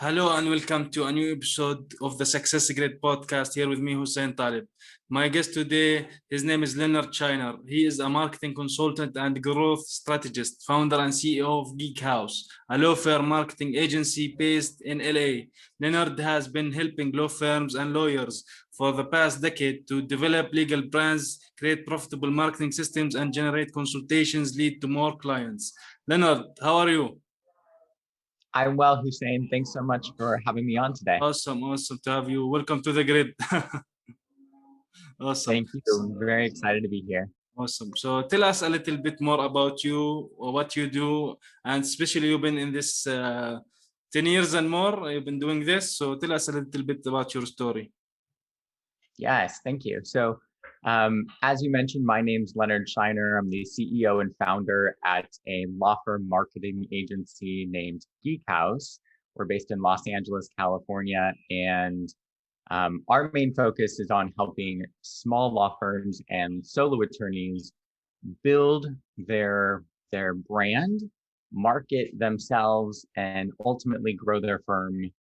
Hello and welcome to a new episode of the Success Grid podcast. Here with me, Hussein Talib. My guest today, his name is Leonard Scheiner. He is a marketing consultant and growth strategist, founder and CEO of Geek Haus, a law firm marketing agency based in LA. Leonard has been helping law firms and lawyers for the past decade to develop legal brands, create profitable marketing systems, and generate consultations lead to more clients. Leonard, how are you? I'm well, Hussein. Thanks so much for having me on today. Awesome to have you. Welcome to the grid. Awesome. Thank you. I'm very excited to be here. Awesome. So tell us a little bit more about you, or what you do, and especially you've been in this 10 years and more, you've been doing this. So tell us a little bit about your story. Yes, thank you. So as you mentioned, my name's Leonard Scheiner. I'm the CEO and founder at a law firm marketing agency named Geek Haus. We're based in Los Angeles, California, and our main focus is on helping small law firms and solo attorneys build their brand, market themselves, and ultimately grow their firm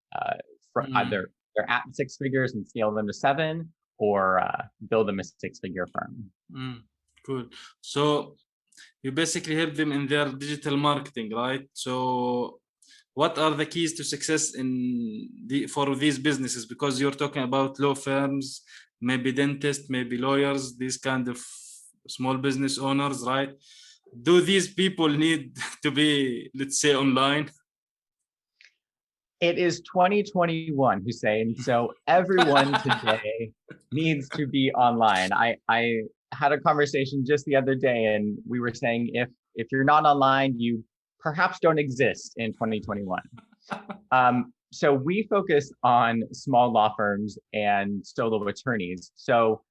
either they're at 6 figures and scale them to 7, or build them a 6-figure firm. Cool. So you basically help them in their digital marketing, right? So what are the keys to success for these businesses? Because you're talking about law firms, maybe dentists, maybe lawyers, these kind of small business owners, right? Do these people need to be, let's say, online? It is 2021, Hussein. So everyone today needs to be online. I had a conversation just the other day, and we were saying if you're not online, you perhaps don't exist in 2021. So we focus on small law firms and solo attorneys. So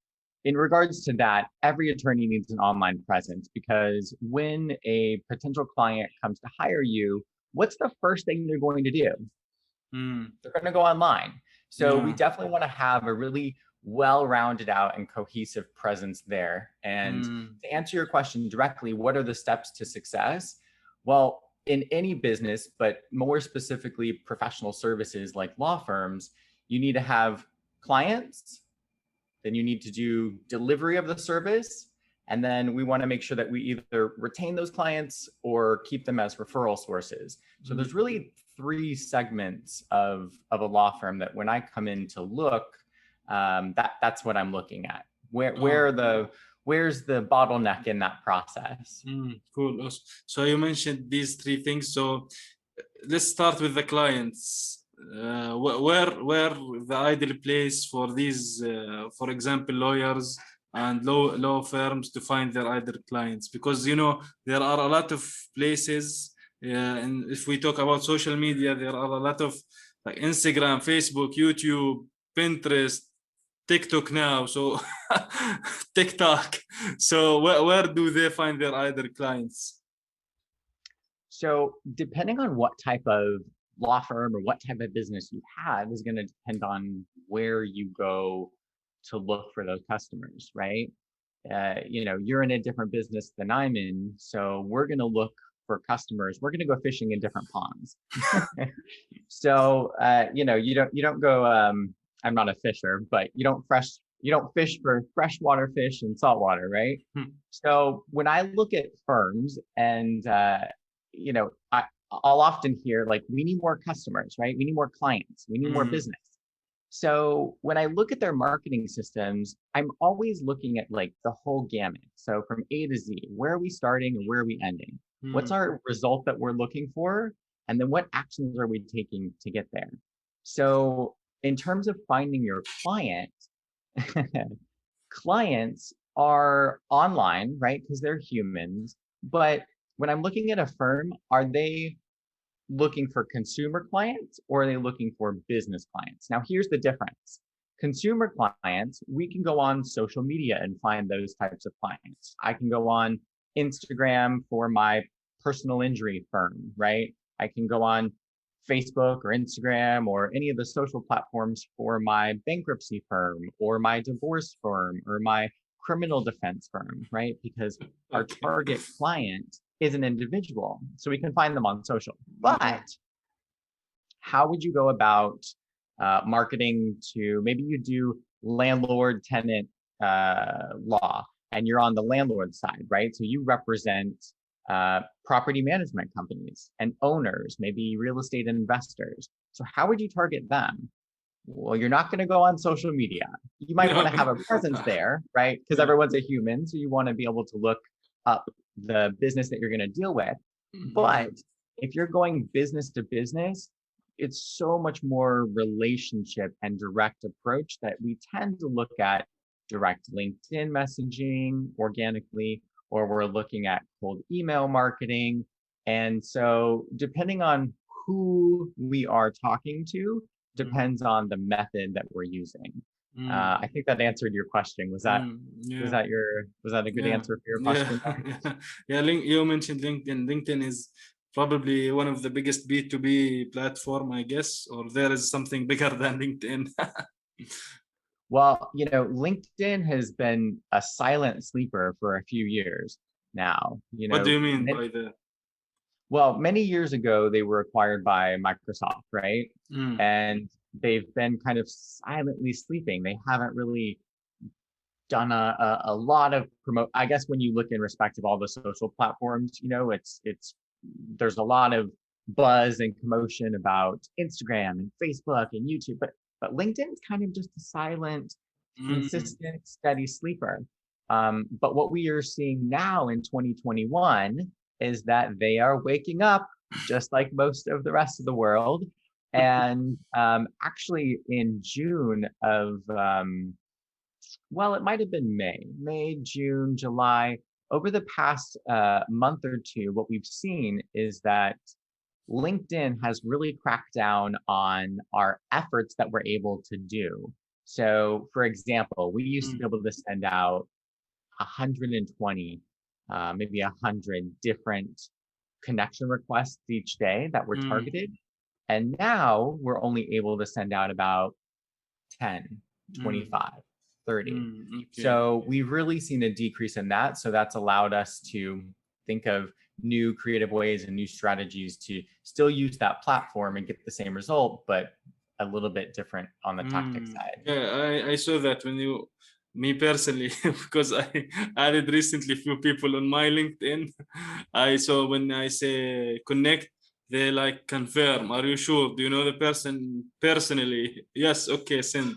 in regards to that, every attorney needs an online presence, because when a potential client comes to hire you, what's the first thing they're going to do? They're going to go online. So we definitely want to have a really well-rounded out and cohesive presence there. And to answer your question directly, what are the steps to success? Well, in any business, but more specifically professional services like law firms, you need to have clients, then you need to do delivery of the service, and then we want to make sure that we either retain those clients or keep them as referral sources. So there's really 3 segments of a law firm that when I come in to look, that's what I'm looking at. Where's the bottleneck in that process? Cool. So you mentioned these 3 things. So let's start with the clients. Where the ideal place for these, for example, lawyers and law firms to find their ideal clients? Because there are a lot of places. And if we talk about social media, there are a lot of like Instagram, Facebook, YouTube, Pinterest, TikTok now. So TikTok. So where do they find their ideal clients? So depending on what type of law firm or what type of business you have is going to depend on where you go to look for those customers, right? You're in a different business than I'm in, so we're going to look for customers. We're going to go fishing in different ponds. So you don't go. I'm not a fisher, but you don't fish for freshwater fish and saltwater, right? So when I look at firms, and I'll often hear like, we need more customers, right? We need more clients. We need more business. So when I look at their marketing systems, I'm always looking at like the whole gamut. So from A to Z, where are we starting and where are we ending? What's our result that we're looking for? And then what actions are we taking to get there? So in terms of finding your client, clients are online, right? Because they're humans. But when I'm looking at a firm, are they looking for consumer clients or are they looking for business clients? Now, here's the difference. Consumer clients, we can go on social media and find those types of clients. I can go on Instagram for my personal injury firm, right? I can go on Facebook or Instagram or any of the social platforms for my bankruptcy firm or my divorce firm or my criminal defense firm, right? Because our target client is an individual, so we can find them on social. But how would you go about marketing to, maybe you do landlord tenant law and you're on the landlord side, right? So you represent property management companies and owners, maybe real estate investors. So how would you target them? Well, you're not going to go on social media. You might want to have a presence there, right? Because everyone's a human. So you want to be able to look up the business that you're going to deal with. But if you're going business to business, it's so much more relationship and direct approach that we tend to look at direct LinkedIn messaging organically, or we're looking at cold email marketing. And so depending on who we are talking to, depends on the method that we're using. I think that answered your question. Was that a good answer for your question? You mentioned LinkedIn. LinkedIn is probably one of the biggest B2B platform, I guess, or there is something bigger than LinkedIn. Well, LinkedIn has been a silent sleeper for a few years now. What do you mean by that? Well, many years ago, they were acquired by Microsoft, right? And they've been kind of silently sleeping. They haven't really done a lot of promote. I guess when you look in respect of all the social platforms, there's a lot of buzz and commotion about Instagram and Facebook and YouTube, but LinkedIn is kind of just a silent, consistent, steady sleeper. But what we are seeing now in 2021 is that they are waking up just like most of the rest of the world. And actually in June of, it might have been May, June, July, over the past month or two, what we've seen is that LinkedIn has really cracked down on our efforts that we're able to do. So for example, we used to be able to send out 120, maybe 100 different connection requests each day that were targeted. And now we're only able to send out about 10, 25, 30. Okay. So we've really seen a decrease in that. So that's allowed us to think of new creative ways and new strategies to still use that platform and get the same result, but a little bit different on the tactic side. Yeah, I saw that me personally, because I added recently few people on my LinkedIn. I saw when I say connect, they like confirm. Are you sure? Do you know the person personally? Yes. Okay, send.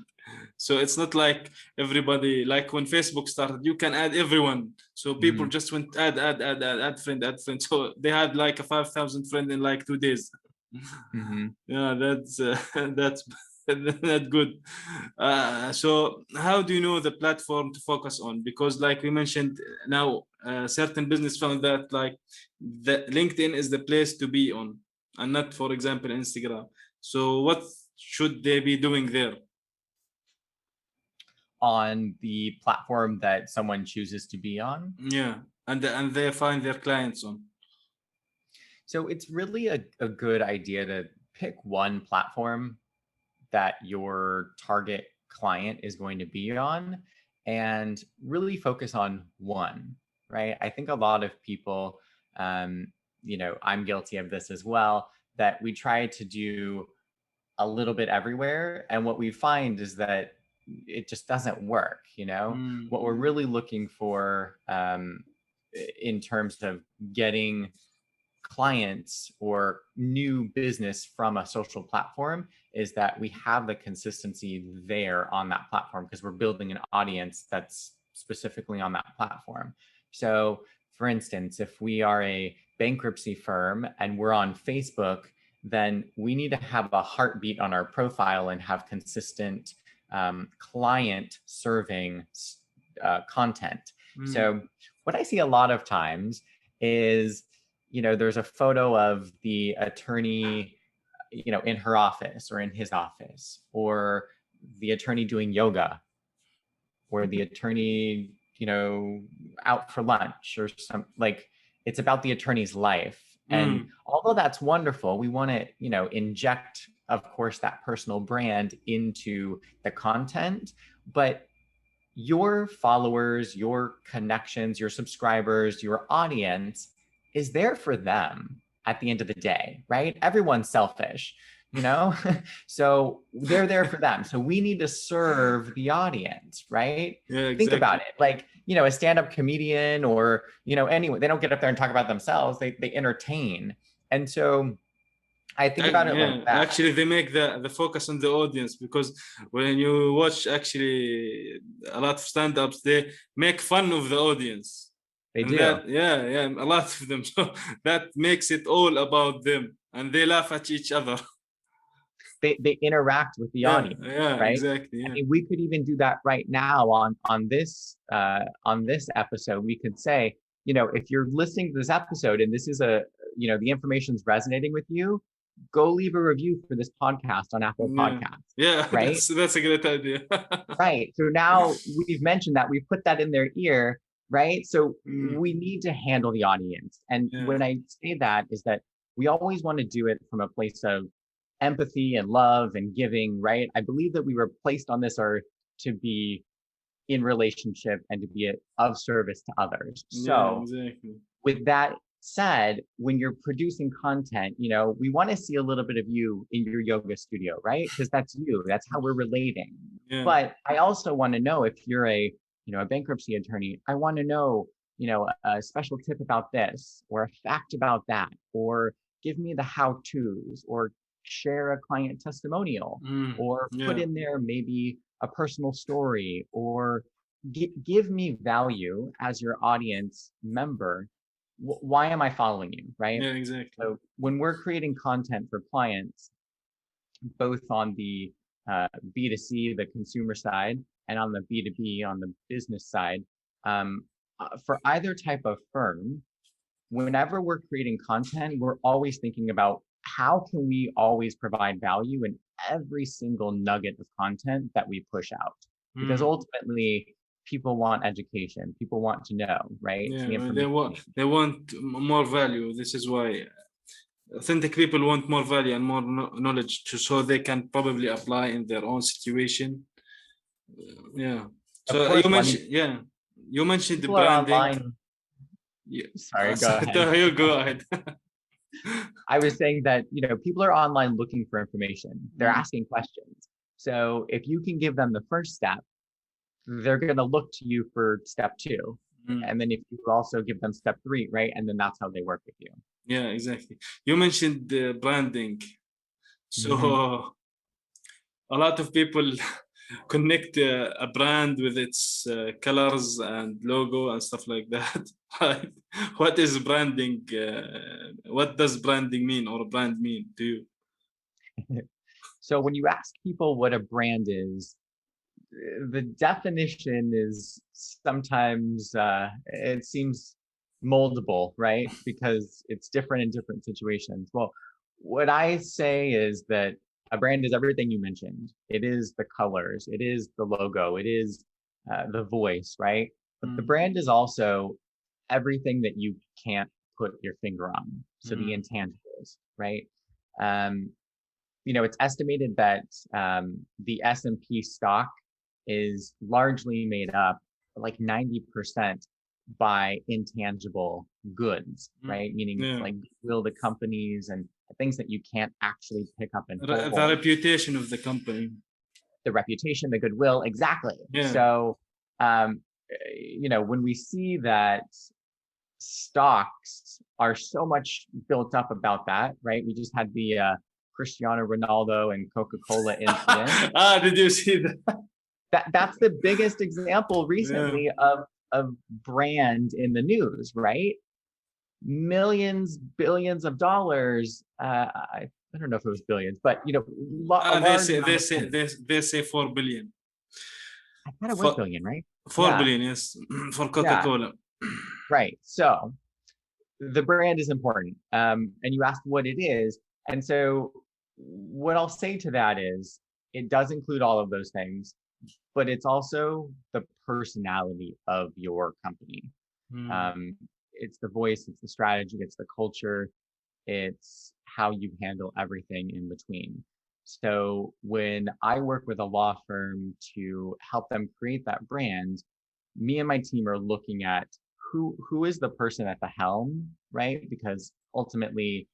So it's not like everybody, like when Facebook started, you can add everyone. So people just went add friend. So they had like a 5,000 friend in like 2 days. Yeah, that's not good. So how do you know the platform to focus on? Because like we mentioned now, certain business found that like the LinkedIn is the place to be on, and not, for example, Instagram. So what should they be doing there? On the platform that someone chooses to be on? Yeah, and they find their clients on. So it's really a good idea to pick one platform that your target client is going to be on and really focus on one, right? I think a lot of people, I'm guilty of this as well, that we try to do a little bit everywhere. And what we find is that it just doesn't work. What we're really looking for in terms of getting clients or new business from a social platform is that we have the consistency there on that platform, because we're building an audience that's specifically on that platform. So for instance, if we are a bankruptcy firm and we're on Facebook, then we need to have a heartbeat on our profile and have consistent client serving content. So what I see a lot of times is, there's a photo of the attorney, in her office or in his office, or the attorney doing yoga, or the attorney, out for lunch, or it's about the attorney's life. And although that's wonderful, we want to, inject, of course, that personal brand into the content, but your followers, your connections, your subscribers, your audience is there for them at the end of the day, right? Everyone's selfish. you know? So they're there for them. So we need to serve the audience, right? Yeah, Think about exactly. it. Like, you know, a stand-up comedian or, you know, anyone, they don't get up there and talk about themselves. They entertain. And so I think about it like Yeah, that. actually, they make the focus on the audience, because when you watch actually a lot of stand-ups, they make fun of the audience, They and do. that, yeah, a lot of them. So that makes it all about them, and they laugh at each other. They interact with the Yeah, audience, yeah, right? exactly. I Yeah, mean, we could even do that right now on this episode. We could say, you know, if you're listening to this episode and this is a, you know, the information's resonating with you, go leave a review for this podcast on Apple yeah, Podcasts, yeah. right? That's a great idea. Right. So now we've mentioned that, we put that in their ear, right? So Mm, we need to handle the audience. And yeah, when I say that is that we always want to do it from a place of empathy and love and giving, right? I believe that we were placed on this earth to be in relationship and to be of service to others. yeah, So exactly. with that said, when you're producing content, you know, we want to see a little bit of you in your yoga studio, right? Because that's you. That's how we're relating. Yeah. But I also want to know, if you're a, you know, a bankruptcy attorney, I want to know, you know, a special tip about this or a fact about that, or give me the how-tos, or share a client testimonial, or put Yeah. in there maybe a personal story, or give me value as your audience member. Why am I following you, right? Yeah, exactly. So when we're creating content for clients, both on the B2C, the consumer side, and on the B2B, on the business side, for either type of firm, whenever we're creating content, we're always thinking about how can we always provide value in every single nugget of content that we push out. Because Mm. ultimately, people want education. People want to know, right? It's the Yeah, information. they want more value. This is why authentic people want more value and more knowledge, so they can probably apply in their own situation. Yeah. Of So course, well, I mean, you mentioned the people are branding. online. Yeah. Sorry, go ahead. So you go ahead. I was saying that, you know, people are online looking for information. They're Mm, asking questions. So if you can give them the first step, they're going to look to you for step two. mm. And then if you also give them step three, right? And then that's how they work with you. Yeah, exactly. You mentioned the branding. Mhm. So a lot of people connect a brand with its colors and logo and stuff like that. Right? What is branding? What does branding mean, or brand mean to you? So when you ask people what a brand is, the definition is sometimes it seems moldable, right? Because it's different in different situations. Well, what I say is that a brand is everything you mentioned. It is the colors, it is the logo, it is the voice, right? But the Mm, brand is also everything that you can't put your finger on. So the mm, intangibles, right? Um, you know, it's estimated that the S&P stock is largely made up like 90% by intangible goods, mm. right? Meaning it's Yeah, like goodwill to companies and things that you can't actually pick up and the hold. reputation of the company. The reputation, the goodwill, exactly. Yeah, So, you know, when we see that stocks are so much built up about that, right? We just had the Cristiano Ronaldo and Coca-Cola incident. did you see that? That's the biggest example Yeah. recently of brand in the news, right? Millions, billions of dollars. I don't know if it was billions, but you know, a They large say amount they of say money. they say 4 billion. I thought it was For, billion, right? 4 Yeah, billion, yes, for yeah, Coca-Cola. right. So the brand is important, and you asked what it is, and so what I'll say to that is it does include all of those things, but it's also the personality of your company. Mm, Um, it's the voice, it's the strategy, it's the culture, it's how you handle everything in between. So when I work with a law firm to help them create that brand, me and my team are looking at who is the person at the helm, right? Because ultimately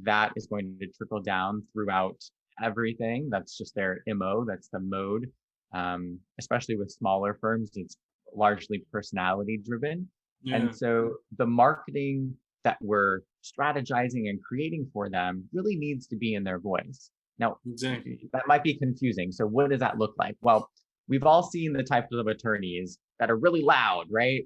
that is going to trickle down throughout everything. That's just their MO. That's the mode. Especially with smaller firms, it's largely personality driven. Yeah, And so the marketing that we're strategizing and creating for them really needs to be in their voice. Now, exactly. that might be confusing. So what does that look like? Well, we've all seen the types of attorneys that are really loud, right?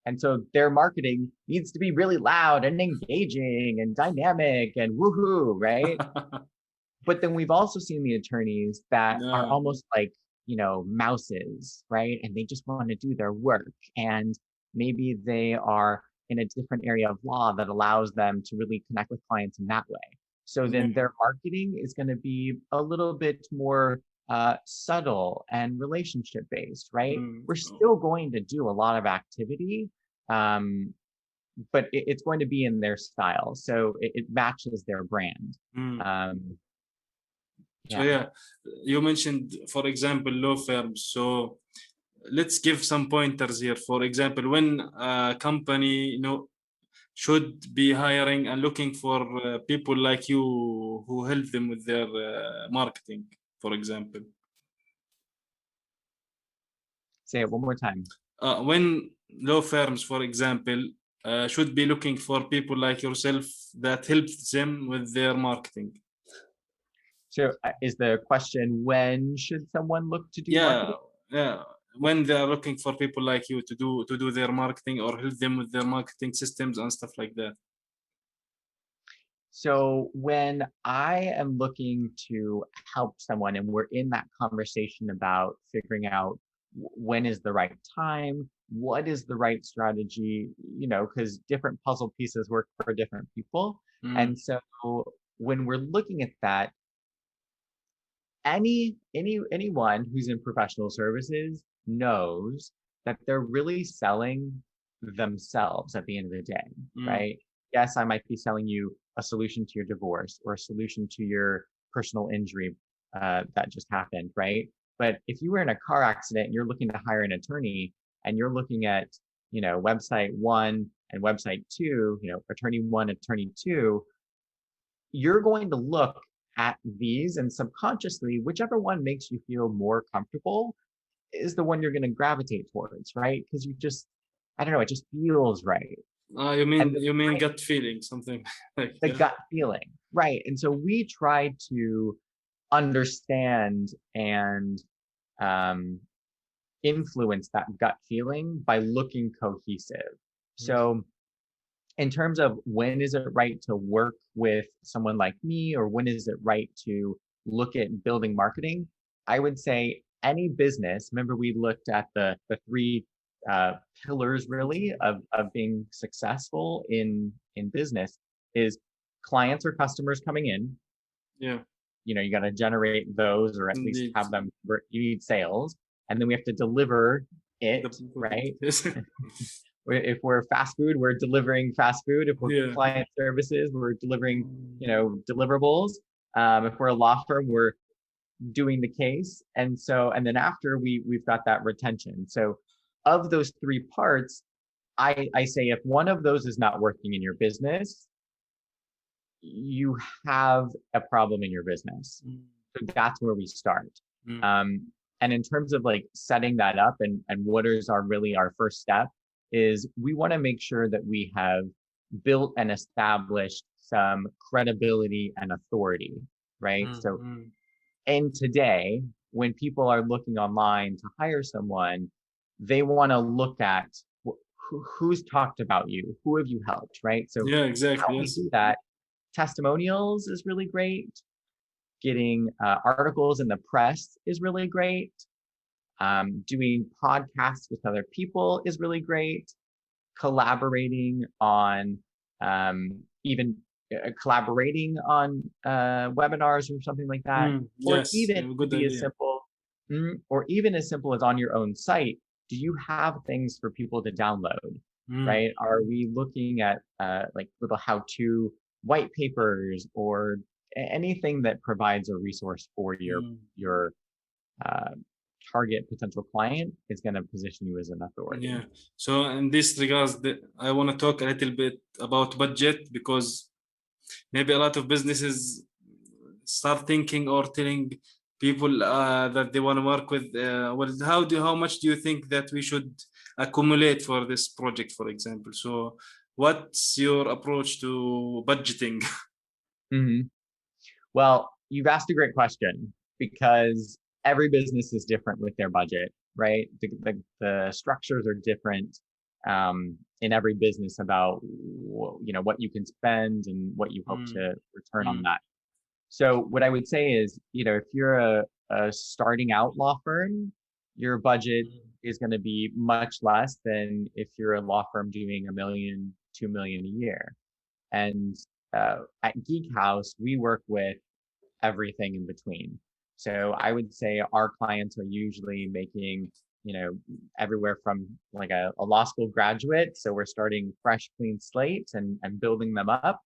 And so their marketing needs to be really loud and engaging and dynamic and woohoo, right? But then we've also seen the attorneys that are Yeah, almost like, mouses, right? And they just want to do their work. And maybe they are in a different area of law that allows them to really connect with clients in that way. So then yeah. their marketing is going to be a little bit more subtle and relationship based, right? We're still going to do a lot of activity, but it's going to be in their style. So it matches their brand. Um, So yeah. yeah, you mentioned, for example, law firms. So let's give some pointers here. For example, when a company, should be hiring and looking for people like you who help them with their marketing, for example. Say it one more time. When law firms, for example, should be looking for people like yourself that helps them with their marketing. So is the question, when should someone look to do Yeah, marketing? yeah. When they are looking for people like you to do their marketing or help them with their marketing systems and stuff like that. So when I am looking to help someone and we're in that conversation about figuring out when is the right time, what is the right strategy, because different puzzle pieces work for different people. And so when we're looking at that, anyone who's in professional services knows that they're really selling themselves at the end of the day, right? Yes, I might be selling you a solution to your divorce or a solution to your personal injury that just happened, right? But if you were in a car accident and you're looking to hire an attorney and you're looking at, website 1 and website 2, attorney 1, attorney 2, you're going to look at these and subconsciously, whichever one makes you feel more comfortable is the one you're going to gravitate towards, right? Because I don't know, it just feels right. You mean gut feeling, something like the gut feeling, right? And so we try to understand and influence that gut feeling by looking cohesive. So in terms of when is it right to work with someone like me, or when is it right to look at building marketing, I would say any business, remember we looked at the 3 pillars really of being successful in business is clients or customers coming in. Yeah. You got to generate those, or at least have them. You need sales, and then we have to deliver it, right? If we're fast food, we're delivering fast food. If we're client services, we're delivering, deliverables. If we're a law firm, we're doing the case. And then after we've got that retention. So of those 3 parts, I say if one of those is not working in your business, you have a problem in your business. So that's where we start. And in terms of like setting that up and what is our first step is we want to make sure that we have built and established some credibility and authority, right? So, and today, when people are looking online to hire someone, they want to look at who's talked about you, who have you helped, right? So yeah, exactly. How we do that, testimonials is really great. Getting articles in the press is really great. Doing podcasts with other people is really great. Collaborating on collaborating on webinars or something like that, or Yes, even good be idea. as simple, or even as simple as on your own site. Do you have things for people to download? Right? Are we looking at like little how-to white papers or anything that provides a resource for your target potential client is going to position you as an authority. Yeah. So in this regards, I want to talk a little bit about budget, because maybe a lot of businesses start thinking or telling people that they want to work with? Well, how much do you think that we should accumulate for this project, for example? So what's your approach to budgeting? Mhm. Well, you've asked a great question because every business is different with their budget, right? The structures are different in every business about what you can spend and what you hope to return on that. So what I would say is, if you're a starting out law firm, your budget is going to be much less than if you're a law firm doing $1 million, $2 million a year. And at Geek Haus, we work with everything in between. So I would say our clients are usually making, everywhere from like a law school graduate. So we're starting fresh, clean slates and building them up.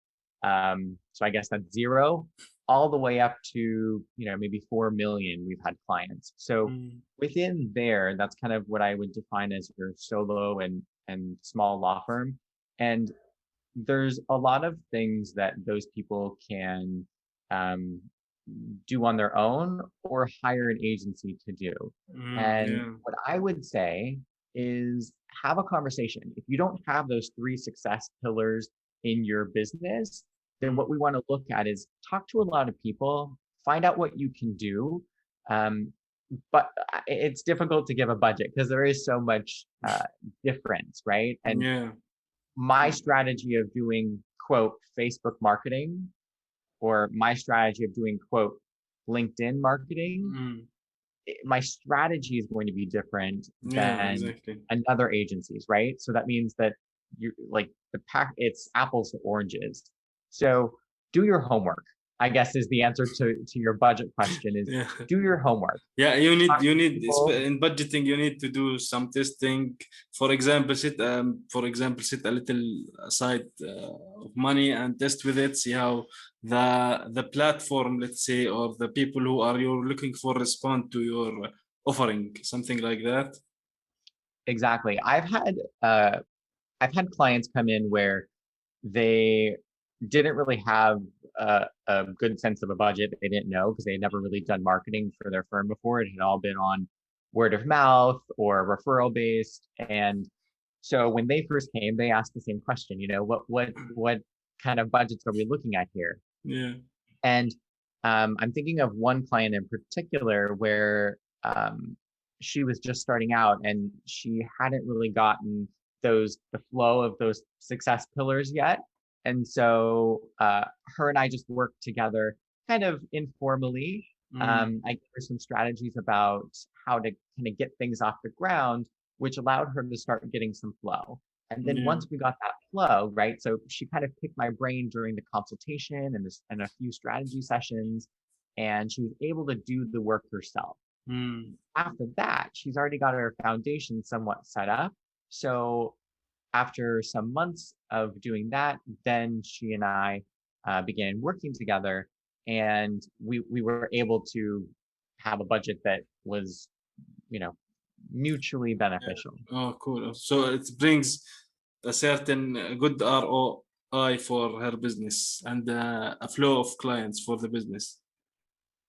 So I guess that's zero, all the way up to, maybe 4 million we've had clients. So within there, that's kind of what I would define as your solo and small law firm. And there's a lot of things that those people can do on their own or hire an agency to do. And what I would say is have a conversation. If you don't have those 3 success pillars in your business, then what we want to look at is talk to a lot of people, find out what you can do. But it's difficult to give a budget because there is so much difference, right? And my strategy of doing, quote, Facebook marketing, or my strategy of doing, quote, LinkedIn marketing, my strategy is going to be different than another agency's, right? So that means that you it's apples to oranges. So do your homework, I guess, is the answer to your budget question is do your homework. Yeah, you need in budgeting, you need to do some testing. For example, set a little aside of money and test with it, see how the platform, let's say, or the people who are you're looking for respond to your offering, something like that. Exactly. I've had clients come in where they didn't really have a good sense of a budget. They didn't know because they had never really done marketing for their firm before. It had all been on word of mouth or referral based. And so when they first came, they asked the same question, what kind of budgets are we looking at here? Yeah. And I'm thinking of one client in particular where she was just starting out and she hadn't really gotten the flow of those success pillars yet. And so her and I just worked together kind of informally. I gave her some strategies about how to kind of get things off the ground, which allowed her to start getting some flow. And then once we got that flow, right? So she kind of picked my brain during the consultation and a few strategy sessions, and she was able to do the work herself. After that, she's already got her foundation somewhat set up. So after some months of doing that, then she and I began working together, and we were able to have a budget that was, mutually beneficial. Oh, cool. So it brings a certain good ROI for her business and a flow of clients for the business.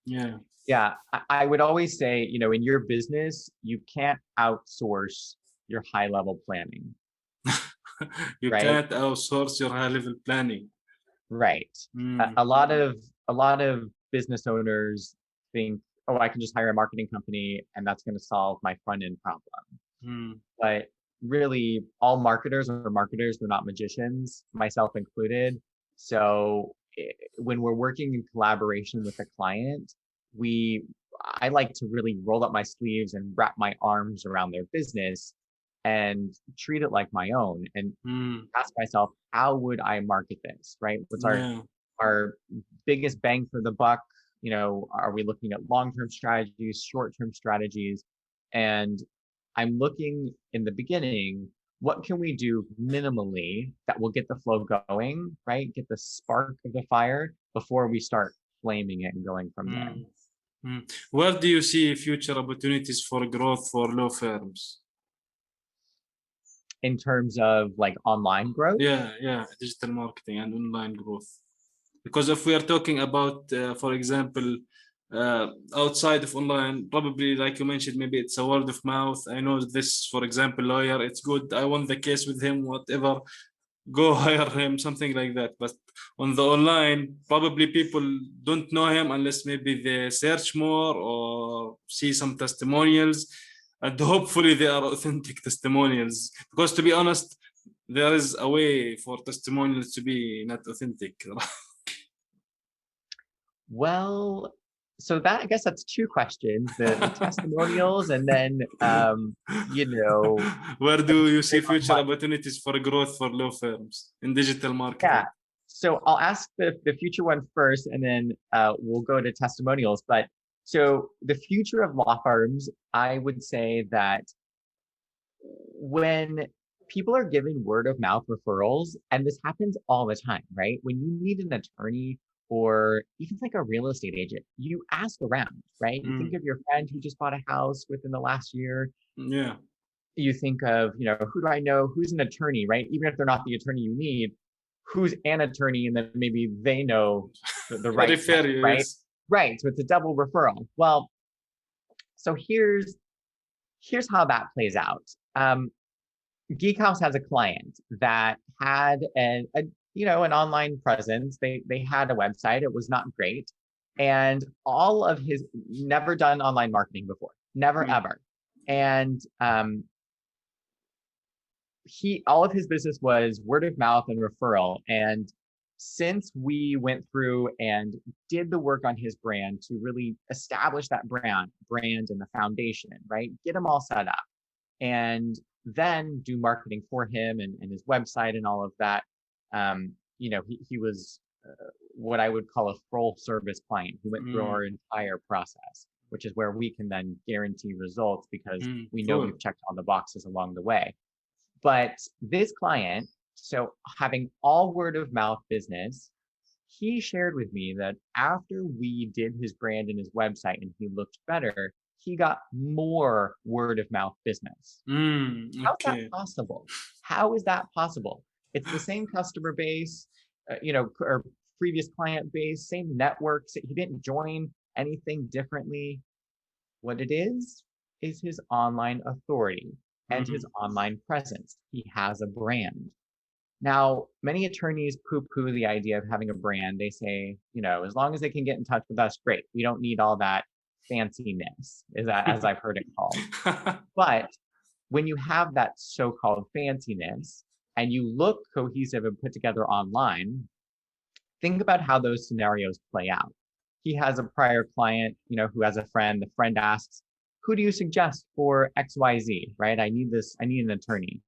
Yeah. Yeah, I would always say, in your business, you can't outsource your high level planning. You can't outsource your high level planning. Right. A lot of business owners think, oh, I can just hire a marketing company and that's going to solve my front end problem. But really, all marketers are marketers. They're not magicians, myself included. So when we're working in collaboration with a client, I like to really roll up my sleeves and wrap my arms around their business and treat it like my own and ask myself, how would I market this, right? What's our biggest bang for the buck? Are we looking at long-term strategies, short-term strategies? And I'm looking in the beginning, what can we do minimally that will get the flow going, right? Get the spark of the fire before we start flaming it and going from there. Where do you see future opportunities for growth for law firms? In terms of like online growth? Yeah, digital marketing and online growth. Because if we are talking about, for example, outside of online, probably like you mentioned, maybe it's a word of mouth. I know this, for example, lawyer, it's good. I won the case with him, whatever. Go hire him, something like that. But on the online, probably people don't know him unless maybe they search more or see some testimonials, and hopefully they are authentic testimonials. Because to be honest, there is a way for testimonials to be not authentic. Well, so that, I guess that's two questions, the testimonials, and then, you know, Where do you see future but opportunities for growth for law firms in digital yeah. marketing? So I'll ask the future one first, and then we'll go to testimonials. But so the future of law firms, I would say that when people are giving word of mouth referrals, and this happens all the time, right? When you need an attorney or even like a real estate agent, you ask around, right? You think of your friend who just bought a house within the last year. Yeah. You think of, who do I know? Who's an attorney, right? Even if they're not the attorney you need, who's an attorney, and then maybe they know the right, Refer you, right? yes. Right. So it's a double referral. Well, so here's how that plays out. Geek House has a client that had an online presence. They had a website. It was not great, and all of his never done online marketing before, never ever, and all of his business was word of mouth and referral. And since we went through and did the work on his brand to really establish that brand and the foundation, right? Get him all set up, and then do marketing for him and his website and all of that. He was what I would call a full service client. He went through our entire process, which is where we can then guarantee results because we know we've checked all the boxes along the way. But this client, so having all word of mouth business, he shared with me that after we did his brand and his website and he looked better, he got more word of mouth business. How's that possible? How is that possible? It's the same customer base, or previous client base, same networks. He didn't join anything differently. What it is his online authority and his online presence. He has a brand. Now, many attorneys poo-poo the idea of having a brand. They say, as long as they can get in touch with us, great. We don't need all that fanciness, as I've heard it called. But when you have that so-called fanciness and you look cohesive and put together online, think about how those scenarios play out. He has a prior client, who has a friend. The friend asks, who do you suggest for XYZ, right? I need an attorney.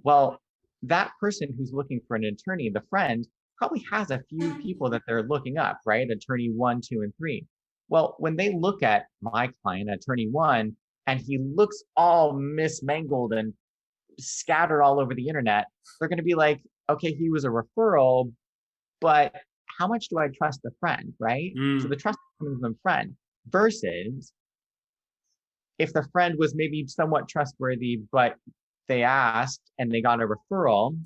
Well, that person who's looking for an attorney, the friend, probably has a few people that they're looking up, right? Attorney 1, 2, and 3. Well, when they look at my client, attorney 1, and he looks all mismangled and scattered all over the internet, they're going to be like, okay, he was a referral, but how much do I trust the friend, right? So the trust comes from the friend versus if the friend was maybe somewhat trustworthy, but they asked and they got a referral,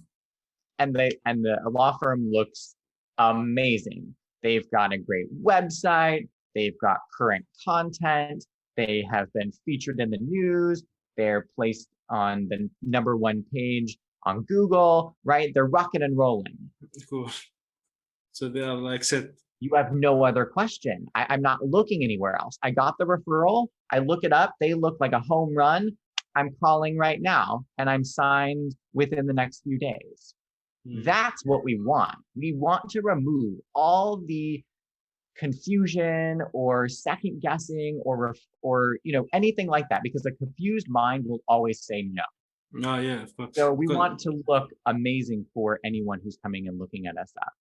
and the law firm looks amazing. They've got a great website. They've got current content. They have been featured in the news. They're placed on the #1 page on Google, right? They're rocking and rolling. Cool. So they are like set. You have no other question. I'm not looking anywhere else. I got the referral. I look it up. They look like a home run. I'm calling right now, and I'm signed within the next few days. That's what we want. We want to remove all the confusion or second guessing or anything like that, because a confused mind will always say no. Oh yeah, of course. So we want to look amazing for anyone who's coming and looking at us up.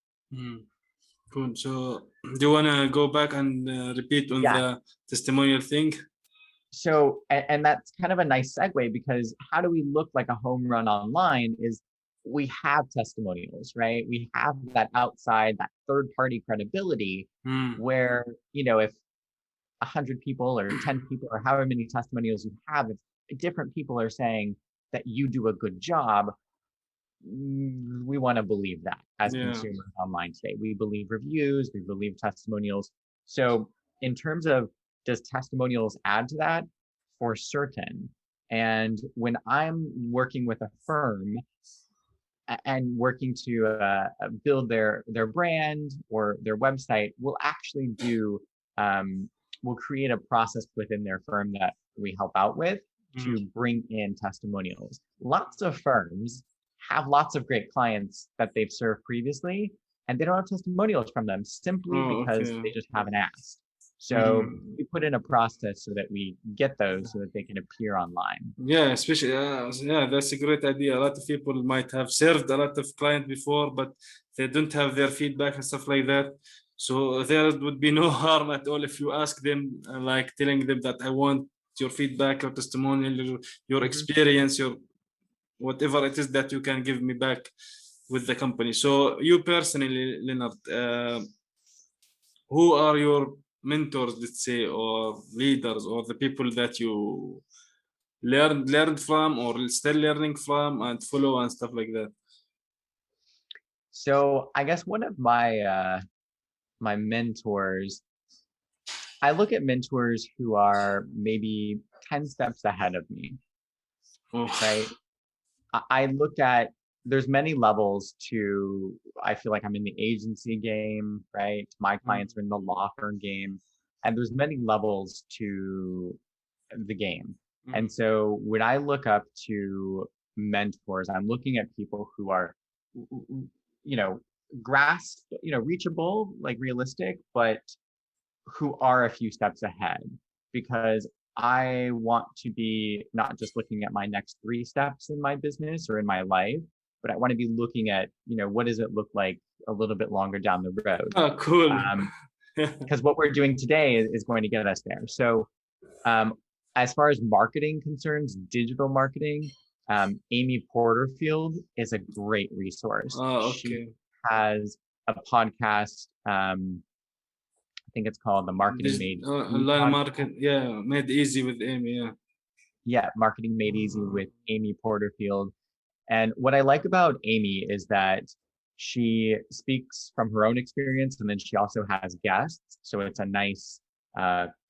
Cool. So do you want to go back and repeat on the testimonial thing? So, and that's kind of a nice segue, because how do we look like a home run online is we have testimonials, right? We have that outside, that third party credibility where, if 100 people or 10 people or however many testimonials you have, if different people are saying that you do a good job, we want to believe that as Yeah. consumers online today. We believe reviews, we believe testimonials. So in terms of, does testimonials add to that? For certain. And when I'm working with a firm and working to build their brand or their website, we'll actually do, we'll create a process within their firm that we help out with to bring in testimonials. Lots of firms have lots of great clients that they've served previously, and they don't have testimonials from them simply because they just haven't asked. So we put in a process so that we get those so that they can appear online. Yeah, especially yeah, that's a great idea. A lot of people might have served a lot of clients before, but they don't have their feedback and stuff like that. So there would be no harm at all if you ask them, like telling them that I want your feedback, your testimonial, your experience, your whatever it is that you can give me back with the company. So you personally, Leonard, who are your mentors, let's say, or leaders, or the people that you learned from or still learning from and follow and stuff like that? So I guess one of my my mentors, I look at mentors who are maybe 10 steps ahead of me, right? I look at, there's many levels to, I feel like I'm in the agency game, right? My clients are in the law firm game, and there's many levels to the game. And so when I look up to mentors, I'm looking at people who are, you know, reachable, like realistic, but who are a few steps ahead, because I want to be not just looking at my next 3 steps in my business or in my life, but I want to be looking at, what does it look like a little bit longer down the road? Oh, cool. Because what we're doing today is going to get us there. So as far as marketing concerns, digital marketing, Amy Porterfield is a great resource. Oh, okay. She has a podcast. I think it's called the Marketing Made Easy. Online market, yeah, made easy with Amy, yeah. Yeah, Marketing Made Easy with Amy Porterfield. And what I like about Amy is that she speaks from her own experience, and then she also has guests. So it's a nice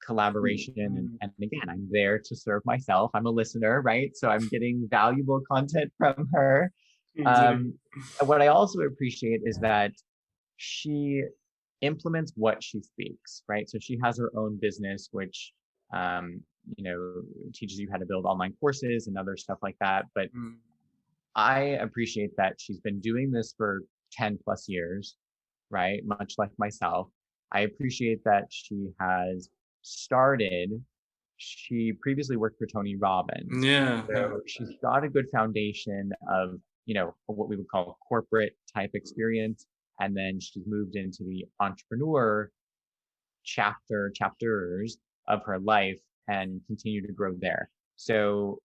collaboration. And again, I'm there to serve myself. I'm a listener, right? So I'm getting valuable content from her. What I also appreciate is that she implements what she speaks, right? So she has her own business, which teaches you how to build online courses and other stuff like that. But I appreciate that she's been doing this for 10 plus years, right? Much like myself. I appreciate that she has started, she previously worked for Tony Robbins. Yeah. So she's got a good foundation of, what we would call corporate type experience. And then she's moved into the entrepreneur chapters of her life and continue to grow there. So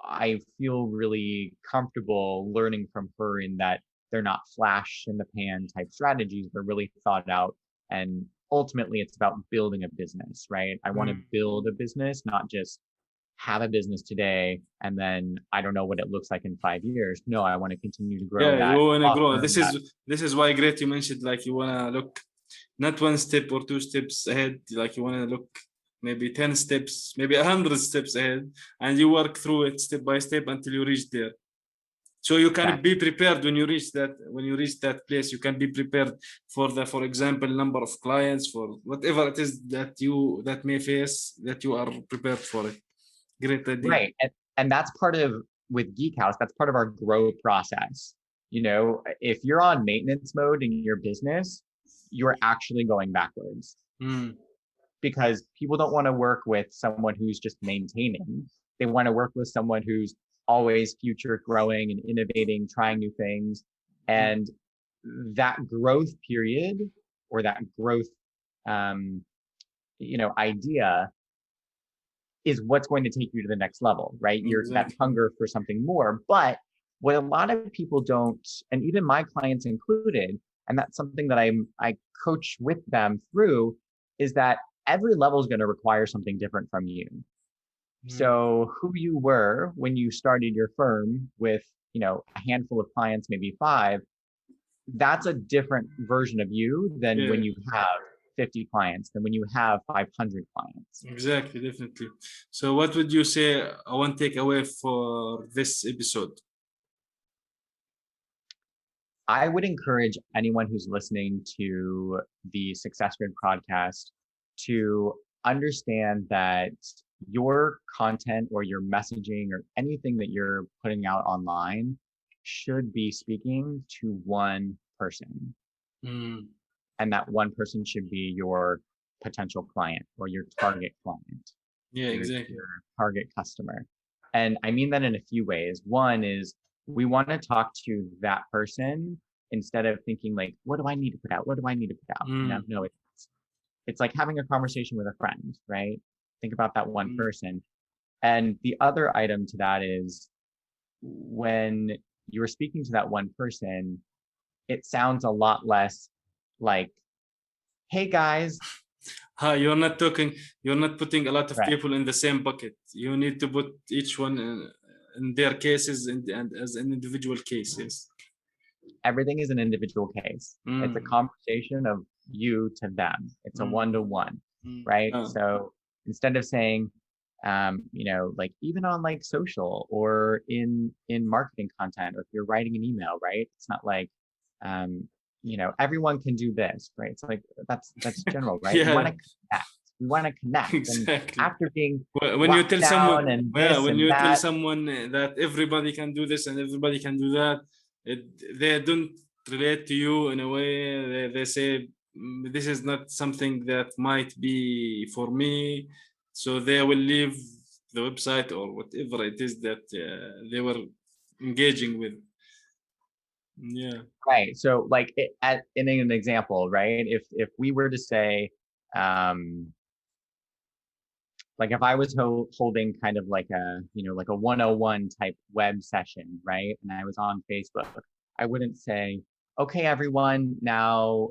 I feel really comfortable learning from her in that they're not flash in the pan type strategies. They're really thought out. And ultimately, it's about building a business, right? I want to build a business, not just have a business today and then I don't know what it looks like in 5 years. No, I want to continue to grow. Yeah, you want to grow. This is why great you mentioned, like, you want to look not 1 step or 2 steps ahead, like you want to look maybe 10 steps, maybe 100 steps ahead, and you work through it step by step until you reach there. So you can be prepared when you reach that place. You can be prepared for example, number of clients, for whatever it is that may face, that you are prepared for it. Great idea. Right. And that's part of, with Geek Haus, that's part of our growth process. If you're on maintenance mode in your business, you're actually going backwards. Because people don't want to work with someone who's just maintaining. They want to work with someone who's always future growing and innovating, trying new things. And that growth period, or that growth, idea, is what's going to take you to the next level, right? You're that hunger for something more. But what a lot of people don't, and even my clients included, and that's something that I coach with them through, is that every level is going to require something different from you. So who you were when you started your firm with a handful of clients, maybe 5, that's a different version of you than when you have 50 clients, than when you have 500 clients. Exactly, definitely. So what would you say one takeaway for this episode? I would encourage anyone who's listening to the Success Grid podcast to understand that your content or your messaging or anything that you're putting out online should be speaking to one person. And that one person should be your potential client or your target client. Yeah, exactly. Your target customer. And I mean that in a few ways. One is we want to talk to that person instead of thinking like, what do I need to put out? What do I need to put out? No, it's like having a conversation with a friend, right? Think about that one person. And the other item to that is when you're speaking to that one person, it sounds a lot less like, hey guys. You're not putting a lot of people in the same bucket. You need to put each one in their cases and as an individual case. Yes. Everything is an individual case. It's a conversation of you to them. It's a one-to-one, right? So instead of saying, like even on like social or in marketing content, or if you're writing an email, right? It's not like, everyone can do this, right? It's like, that's general, right? Yeah. We want to connect. Exactly. And after being when you tell someone, tell someone that everybody can do this and everybody can do that, they don't relate to you in a way. They say this is not something that might be for me, so they will leave the website or whatever it is that they were engaging with. Yeah. Right. So like in an example, right? If we were to say, like if I was holding kind of like a, like a 101 type web session, right? And I was on Facebook, I wouldn't say, okay, everyone, now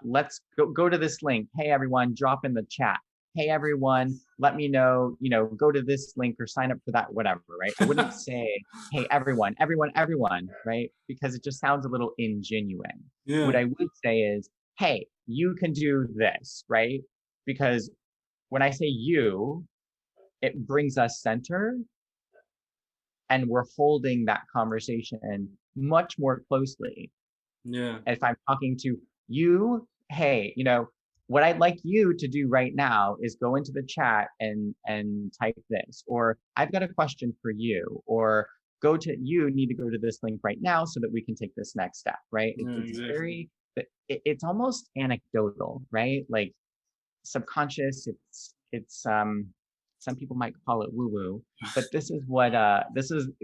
let's go to this link. Hey, everyone, drop in the chat. Hey, everyone, let me know, go to this link or sign up for that, whatever, right? I wouldn't say, hey, everyone, right? Because it just sounds a little ingenuine. Yeah. What I would say is, hey, you can do this, right? Because when I say you, it brings us center and we're holding that conversation much more closely. Yeah. If I'm talking to you, hey, what I'd like you to do right now is go into the chat and type this, or I've got a question for you, or you need to go to this link right now so that we can take this next step, right? Exactly. It's almost anecdotal, right? Like subconscious. It's some people might call it woo-woo, but this is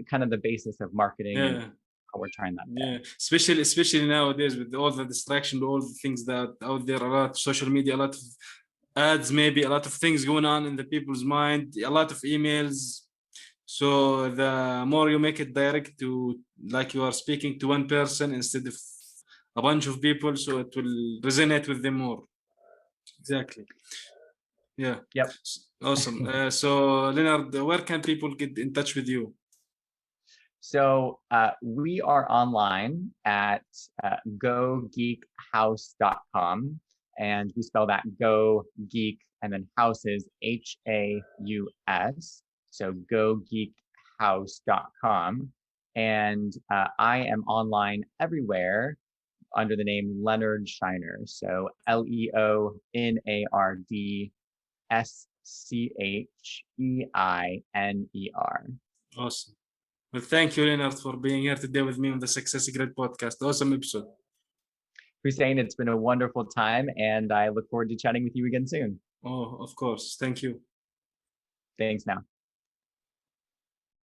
kind of the basis of marketing. Yeah. And how we're trying that. Yeah, especially nowadays with all the distraction, all the things that out there, a lot of social media, a lot of ads, maybe a lot of things going on in the people's mind, a lot of emails. So the more you make it direct to, like you are speaking to one person instead of a bunch of people, so it will resonate with them more. Exactly. Yeah. Yep. Awesome. So Leonard, where can people get in touch with you? So we are online at gogeekhaus.com, and we spell that go geek and then house is HAUS. So gogeekhaus.com. And I am online everywhere under the name Leonard Scheiner. So LeonardScheiner. Awesome. Well, thank you, Leonard, for being here today with me on the Success Grid podcast. Awesome episode. Hussein, it's been a wonderful time, and I look forward to chatting with you again soon. Oh, of course. Thank you. Thanks now.